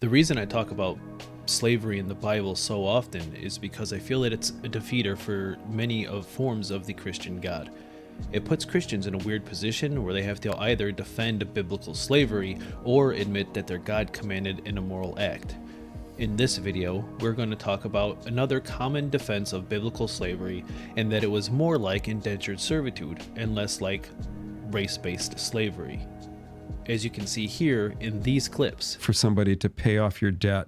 The reason I talk about slavery in the Bible so often is because I feel that it's a defeater for many of forms of the Christian God. It puts Christians in a weird position where they have to either defend biblical slavery or admit that their God commanded an immoral act. In this video, we're going to talk about another common defense of biblical slavery, and that it was more like indentured servitude and less like race-based slavery. As you can see here in these clips. For somebody to pay off your debt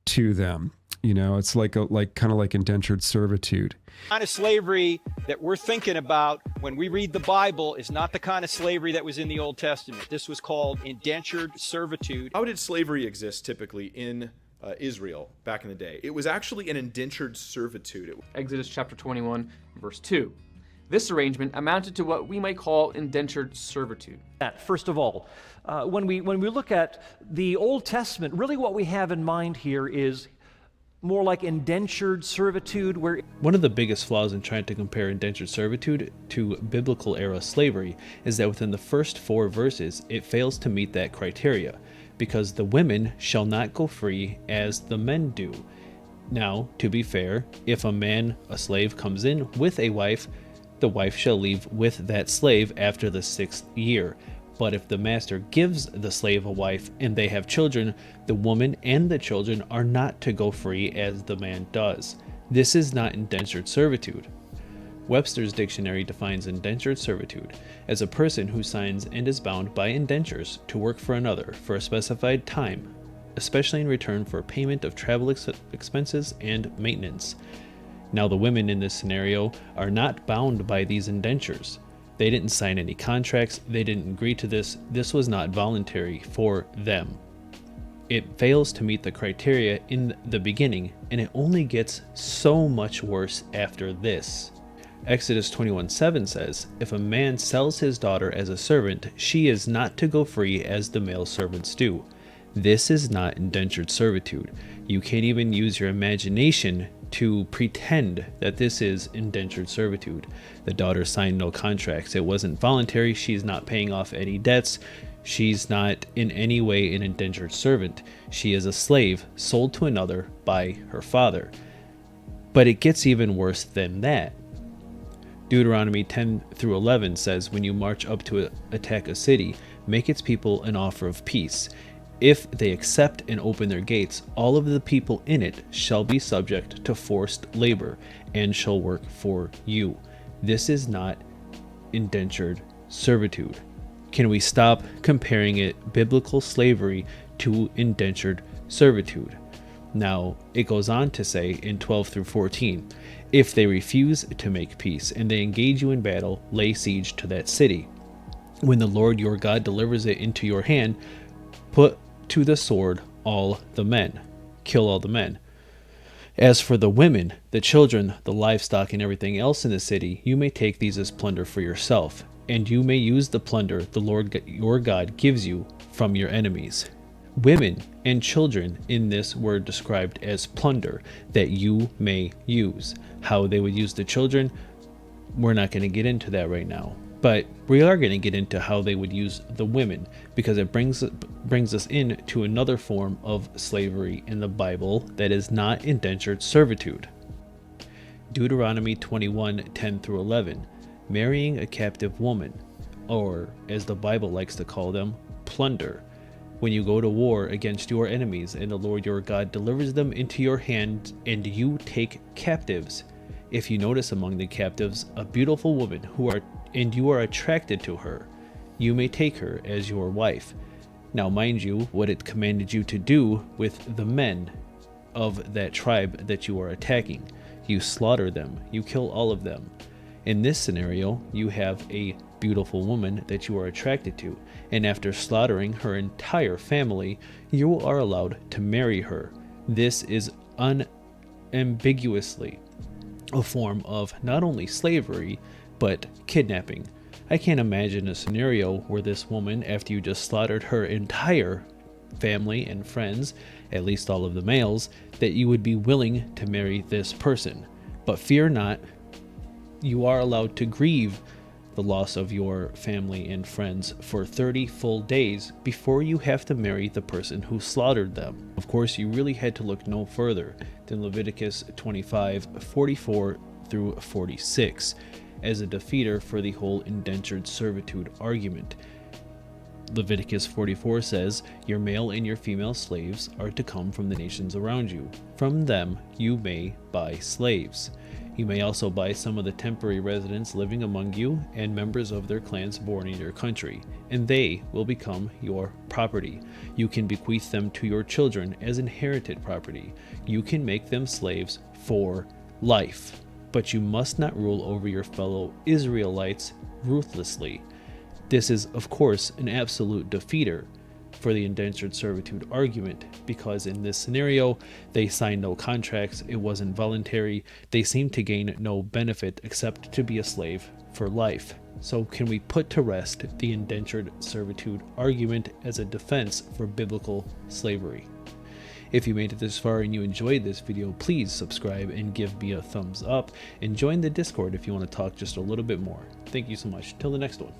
to them. You know, it's kind of like indentured servitude. The kind of slavery that we're thinking about when we read the Bible is not the kind of slavery that was in the Old Testament. This was called indentured servitude. How did slavery exist typically in Israel back in the day? It was actually an indentured servitude. Exodus chapter 21, verse 2. This arrangement amounted to what we might call indentured servitude. First of all, when we look at the Old Testament, really what we have in mind here is more like indentured servitude, where one of the biggest flaws in trying to compare indentured servitude to biblical era slavery is that within the first 4 verses, it fails to meet that criteria, because the women shall not go free as the men do. Now, to be fair, if a slave comes in with a wife, the wife shall leave with that slave after the 6th year. But if the master gives the slave a wife and they have children, the woman and the children are not to go free as the man does. This is not indentured servitude. Webster's dictionary defines indentured servitude as a person who signs and is bound by indentures to work for another for a specified time, especially in return for payment of travel expenses and maintenance. Now, the women in this scenario are not bound by these indentures. They didn't sign any contracts, they didn't agree to this, this was not voluntary for them. It fails to meet the criteria in the beginning, and it only gets so much worse after this. Exodus 21:7 says, "If a man sells his daughter as a servant, she is not to go free as the male servants do." This is not indentured servitude. You can't even use your imagination to pretend that this is indentured servitude. The daughter signed no contracts. It wasn't voluntary. She's not paying off any debts. She's not in any way an indentured servant. She is a slave sold to another by her father. But it gets even worse than that. Deuteronomy 10-11 says, "When you march up to attack a city, make its people an offer of peace. If they accept and open their gates, all of the people in it shall be subject to forced labor and shall work for you." This is not indentured servitude. Can we stop comparing biblical slavery to indentured servitude? Now, it goes on to say in 12-14, "If they refuse to make peace and they engage you in battle, lay siege to that city. When the Lord your God delivers it into your hand, put to the sword all the men." Kill all the men. "As for the women, the children, the livestock, and everything else in the city, you may take these as plunder for yourself, and you may use the plunder the Lord your God gives you from your enemies." Women and children in this were described as plunder that you may use. How they would use the children, we're not going to get into that right now. But we are going to get into how they would use the women, because it brings us into another form of slavery in the Bible that is not indentured servitude. Deuteronomy 21:10-11, "Marrying a captive woman," or as the Bible likes to call them, plunder. "When you go to war against your enemies and the Lord your God delivers them into your hand and you take captives. If you notice among the captives a beautiful woman and you are attracted to her, you may take her as your wife." Now, mind you, what it commanded you to do with the men of that tribe that you are attacking. You slaughter them, you kill all of them. In this scenario, you have a beautiful woman that you are attracted to, and after slaughtering her entire family, you are allowed to marry her. This is unambiguously a form of not only slavery, but kidnapping. I can't imagine a scenario where this woman, after you just slaughtered her entire family and friends, at least all of the males, that you would be willing to marry this person. But fear not, you are allowed to grieve the loss of your family and friends for 30 full days before you have to marry the person who slaughtered them. Of course, you really had to look no further than Leviticus 25:44 through 46 as a defeater for the whole indentured servitude argument. Leviticus 44 says, "Your male and your female slaves are to come from the nations around you. From them you may buy slaves. You may also buy some of the temporary residents living among you and members of their clans born in your country, and they will become your property. You can bequeath them to your children as inherited property. You can make them slaves for life. But you must not rule over your fellow Israelites ruthlessly." This is, of course, an absolute defeater for the indentured servitude argument, because in this scenario, they signed no contracts, it wasn't voluntary, they seemed to gain no benefit except to be a slave for life. So can we put to rest the indentured servitude argument as a defense for biblical slavery? If you made it this far and you enjoyed this video, please subscribe and give me a thumbs up, and join the Discord if you want to talk just a little bit more. Thank you so much. Till the next one.